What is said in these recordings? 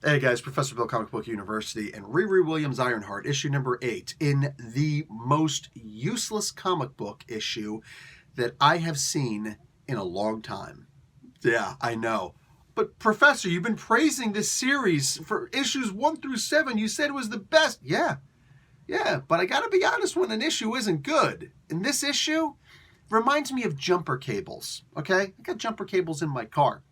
Hey guys, Professor Bill, Comic Book University, and Riri Williams' Ironheart, issue number 8, in the most useless comic book issue that I have seen in a long time. Yeah, I know. But Professor, you've been praising this series for issues 1 through 7. You said it was the best. Yeah, but I gotta be honest when an issue isn't good. And this issue reminds me of jumper cables, okay? I got jumper cables in my car.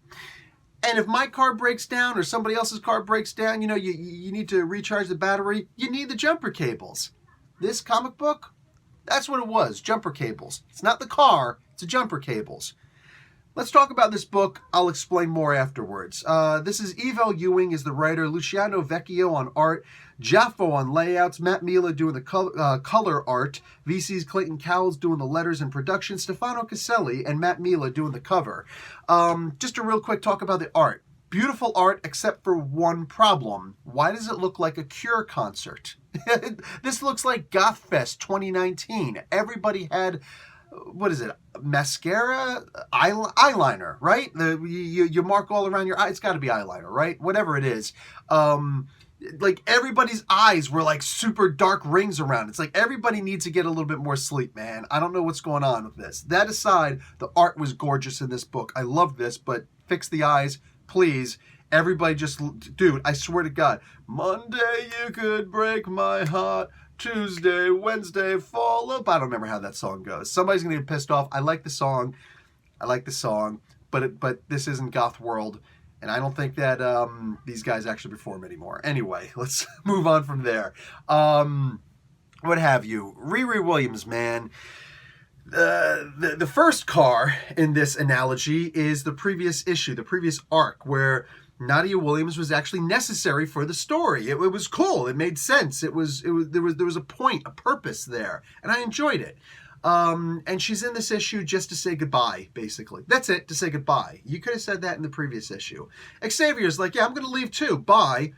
And if my car breaks down or somebody else's car breaks down, you need to recharge the battery, you need the jumper cables. This comic book, that's what it was, jumper cables. It's not the car, it's the jumper cables. Let's talk about this book. I'll explain more afterwards. This is Evel Ewing is the writer, Luciano Vecchio on art, Jaffo on layouts, Matt Mila doing the color art, VC's Clayton Cowles doing the letters and production, Stefano Caselli and Matt Mila doing the cover. Just a real quick talk about the art. Beautiful art, except for one problem. Why does it look like a Cure concert? This looks like Gothfest 2019. Everybody had... what is it? Mascara, eyeliner, right? You mark all around your eye. It's got to be eyeliner, right? Whatever it is. Like everybody's eyes were like super dark rings around. It's like everybody needs to get a little bit more sleep, man. I don't know what's going on with this. That aside, the art was gorgeous in this book. I love this, but fix the eyes, please. Everybody just, dude, I swear to God, Monday you could break my heart. Tuesday, Wednesday, fall up. I don't remember how that song goes. Somebody's going to get pissed off. I like the song, but this isn't Goth World, and I don't think that these guys actually perform anymore. Anyway, let's move on from there. What have you? Riri Williams, man. The first car in this analogy is the previous issue, the previous arc, where Nadia Williams was actually necessary for the story. It was cool. It made sense. There was a point, a purpose there, and I enjoyed it. And she's in this issue just to say goodbye, basically. That's it, to say goodbye. You could have said that in the previous issue. Xavier's like, yeah, I'm going to leave too. Bye.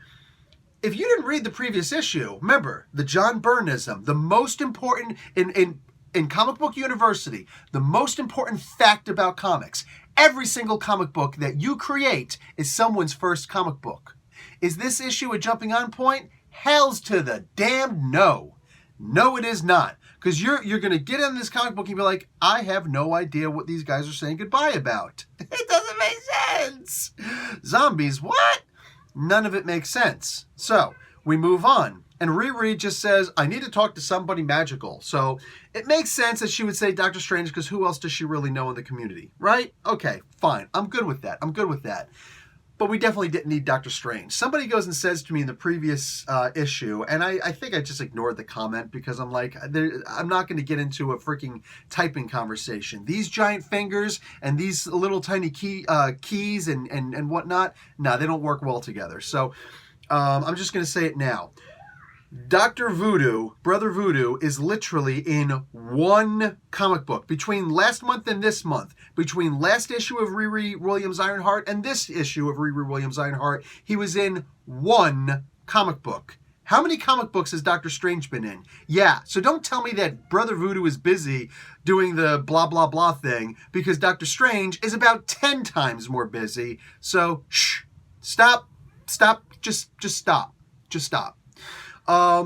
If you didn't read the previous issue, remember the John Byrneism, the most important in Comic Book University, the most important fact about comics. Every single comic book that you create is someone's first comic book. Is this issue a jumping on point? Hells to the damned no. No, it is not. Because you're going to get in this comic book and be like, I have no idea what these guys are saying goodbye about. It doesn't make sense. Zombies, what? None of it makes sense. So, we move on. And Riri just says, I need to talk to somebody magical. So it makes sense that she would say Doctor Strange, because who else does she really know in the community, right? Okay, fine. I'm good with that. But we definitely didn't need Doctor Strange. Somebody goes and says to me in the previous issue, and I think I just ignored the comment because I'm like, I'm not going to get into a freaking typing conversation. These giant fingers and these little tiny keys and whatnot, no, they don't work well together. So I'm just going to say it now. Dr. Voodoo, Brother Voodoo, is literally in one comic book. Between last month and this month, between last issue of Riri Williams' Ironheart and this issue of Riri Williams' Ironheart, he was in one comic book. How many comic books has Doctor Strange been in? Yeah, so don't tell me that Brother Voodoo is busy doing the blah, blah, blah thing, because Doctor Strange is about 10 times more busy. So, shh, stop, just stop. What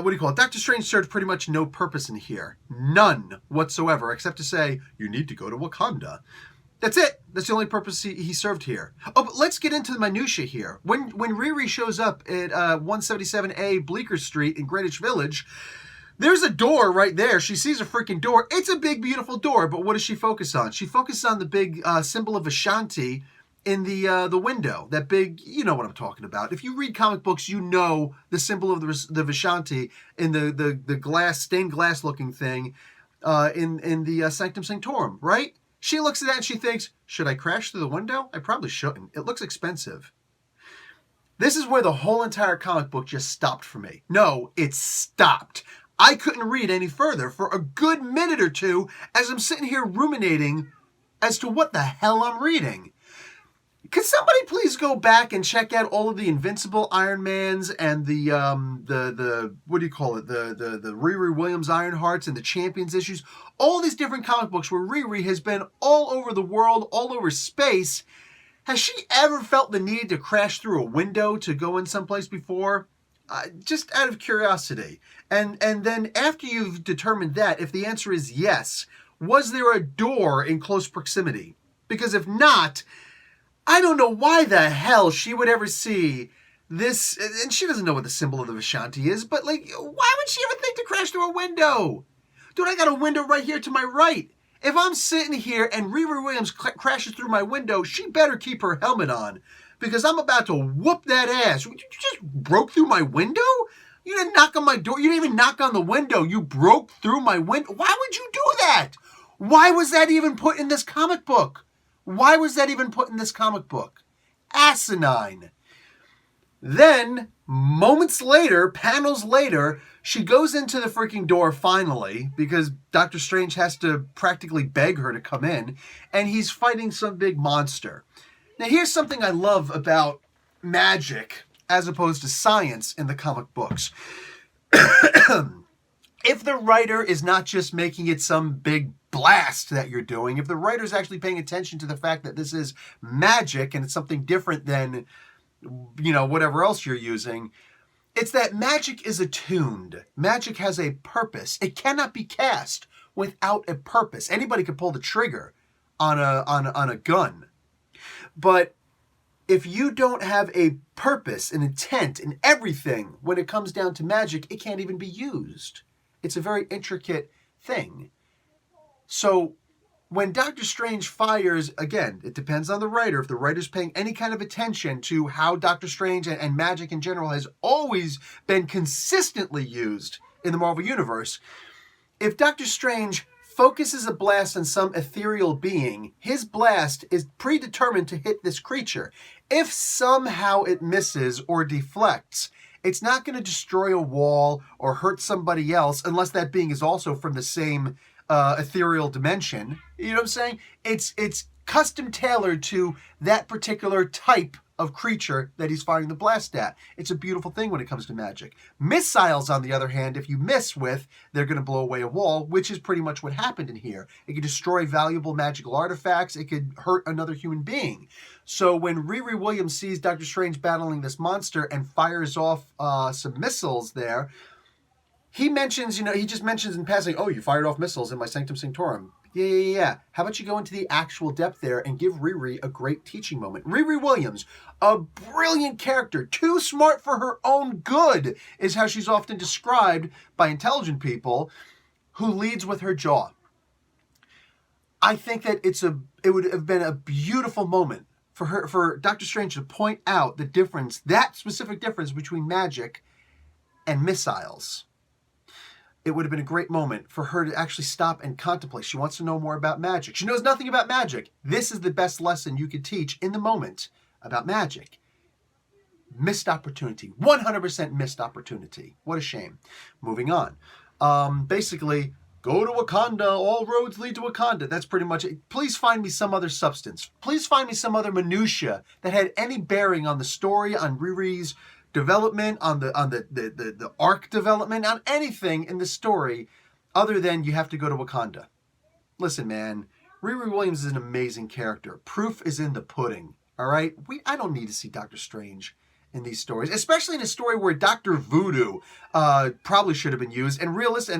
do you call it? Doctor Strange served pretty much no purpose in here. None whatsoever, except to say, you need to go to Wakanda. That's it. That's the only purpose he served here. Oh, but let's get into the minutia here. When Riri shows up at 177A Bleecker Street in Greenwich Village, there's a door right there. She sees a freaking door. It's a big, beautiful door, but what does she focus on? She focuses on the big symbol of Ashanti in the window, that big, you know what I'm talking about. If you read comic books, you know the symbol of the Vishanti in the glass, stained glass looking thing in the Sanctum Sanctorum, right? She looks at that and she thinks, should I crash through the window? I probably shouldn't. It looks expensive. This is where the whole entire comic book just stopped for me. No, it stopped. I couldn't read any further for a good minute or two as I'm sitting here ruminating as to what the hell I'm reading. Could somebody please go back and check out all of the Invincible Iron Mans and the what do you call it? The Riri Williams Ironhearts and the Champions issues? All these different comic books where Riri has been all over the world, all over space, Has she ever felt the need to crash through a window to go in someplace before? Just out of curiosity. And then after you've determined that, if the answer is yes, was there a door in close proximity? Because if not, I don't know why the hell she would ever see this, and she doesn't know what the symbol of the Vishanti is, but like, why would she ever think to crash through a window? Dude, I got a window right here to my right. If I'm sitting here and Riri Williams crashes through my window, she better keep her helmet on, because I'm about to whoop that ass. You just broke through my window? You didn't knock on my door. You didn't even knock on the window. You broke through my window. Why would you do that? Why was that even put in this comic book? Why was that even put in this comic book? Asinine. Then, moments later, panels later, she goes into the freaking door finally, because Doctor Strange has to practically beg her to come in, and he's fighting some big monster. Now, here's something I love about magic as opposed to science in the comic books. If the writer is not just making it some big blast that you're doing, if the writer's actually paying attention to the fact that this is magic and it's something different than, whatever else you're using, it's that magic is attuned. Magic has a purpose. It cannot be cast without a purpose. Anybody could pull the trigger on a gun. But if you don't have a purpose, an intent, and everything, when it comes down to magic, it can't even be used. It's a very intricate thing. So when Doctor Strange fires, again, it depends on the writer. If the writer's paying any kind of attention to how Doctor Strange and magic in general has always been consistently used in the Marvel Universe, if Doctor Strange focuses a blast on some ethereal being, his blast is predetermined to hit this creature. If somehow it misses or deflects, it's not going to destroy a wall or hurt somebody else unless that being is also from the same ethereal dimension. You know what I'm saying? It's custom tailored to that particular type of creature that he's firing the blast at. It's a beautiful thing when it comes to magic. Missiles, on the other hand, if you miss with, they're going to blow away a wall, which is pretty much what happened in here. It could destroy valuable magical artifacts. It could hurt another human being. So when Riri Williams sees Doctor Strange battling this monster and fires off some missiles there, he mentions, he just mentions in passing, oh, you fired off missiles in my Sanctum Sanctorum. Yeah. How about you go into the actual depth there and give Riri a great teaching moment? Riri Williams, a brilliant character, too smart for her own good, is how she's often described by intelligent people, who leads with her jaw. I think that it would have been a beautiful moment for Doctor Strange to point out the difference, that specific difference between magic and missiles. It would have been a great moment for her to actually stop and contemplate. She wants to know more about magic. She knows nothing about magic. This is the best lesson you could teach in the moment about magic. Missed opportunity. 100% missed opportunity. What a shame. Moving on. Basically, go to Wakanda. All roads lead to Wakanda. That's pretty much it. Please find me some other substance. Please find me some other minutia that had any bearing on the story, on Riri's development, on the arc development, on anything in the story other than you have to go to Wakanda. Listen, man, Riri Williams is an amazing character. Proof is in the pudding, all right? I don't need to see Doctor Strange in these stories, especially in a story where Dr. Voodoo probably should have been used. And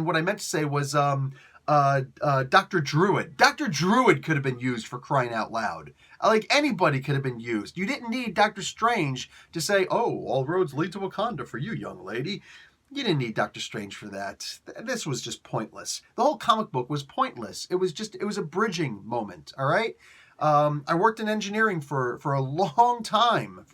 what I meant to say was Dr. Druid. Dr. Druid could have been used, for crying out loud. Like, anybody could have been used. You didn't need Doctor Strange to say, oh, all roads lead to Wakanda for you, young lady. You didn't need Doctor Strange for that. This was just pointless. The whole comic book was pointless. It was a bridging moment, all right? I worked in engineering for a long time,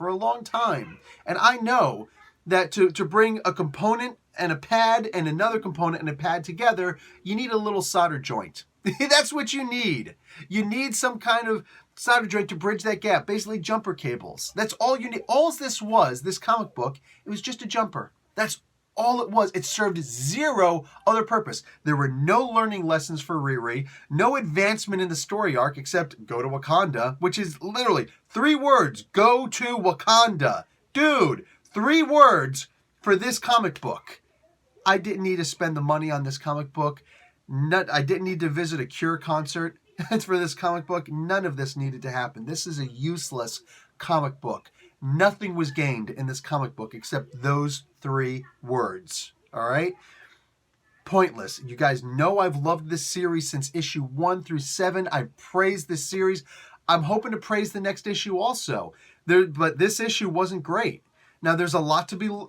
And I know that to bring a component and a pad and another component and a pad together, you need a little solder joint. That's what you need. You need some kind of solder joint to bridge that gap. Basically, jumper cables. That's all you need. All this comic book, it was just a jumper. That's all it was. It served zero other purpose. There were no learning lessons for Riri, no advancement in the story arc except go to Wakanda, which is literally 3 words. Go to Wakanda. Dude, 3 words for this comic book. I didn't need to spend the money on this comic book. I didn't need to visit a Cure concert. for this comic book. None of this needed to happen. This is a useless comic book. Nothing was gained in this comic book except those 3 words. All right? Pointless. You guys know I've loved this series since issue 1 through 7. I've praised this series. I'm hoping to praise the next issue also. But this issue wasn't great. Now there's a lot to do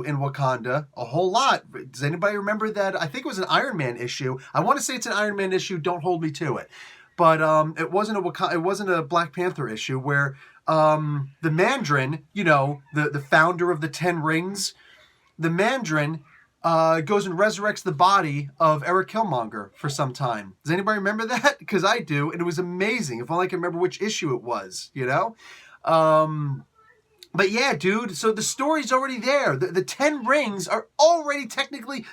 in Wakanda, a whole lot. Does anybody remember that? I think it was an Iron Man issue. I want to say it's an Iron Man issue. Don't hold me to it. But it wasn't a Black Panther issue where the Mandarin, the founder of the 10 Rings, the Mandarin goes and resurrects the body of Eric Killmonger for some time. Does anybody remember that? Because I do, and it was amazing. If only I can remember which issue it was, But yeah, dude, so the story's already there. The 10 Rings are already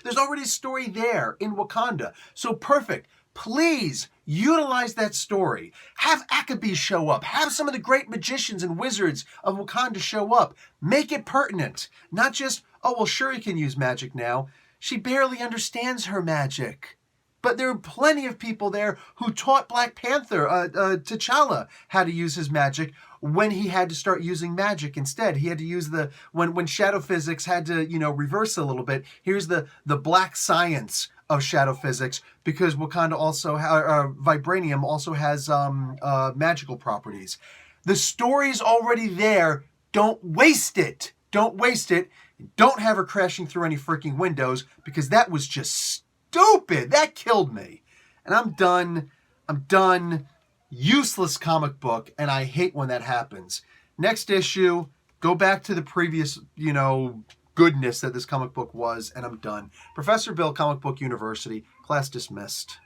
there's already a story there in Wakanda. So perfect. Please utilize that story. Have Akabi show up. Have some of the great magicians and wizards of Wakanda show up. Make it pertinent. Not just, oh, well, Shuri can use magic now. She barely understands her magic. But there are plenty of people there who taught Black Panther, T'Challa, how to use his magic when he had to start using magic instead. He had to use when shadow physics had to, reverse a little bit. Here's the black science of shadow physics, because Wakanda also, vibranium also has magical properties. The story's already there. Don't waste it. Don't waste it. Don't have her crashing through any freaking windows, because that was just stupid. That killed me. And I'm done. Useless comic book, and I hate when that happens. Next issue, go back to the previous, goodness that this comic book was, and I'm done. Professor Bill, Comic Book University, class dismissed.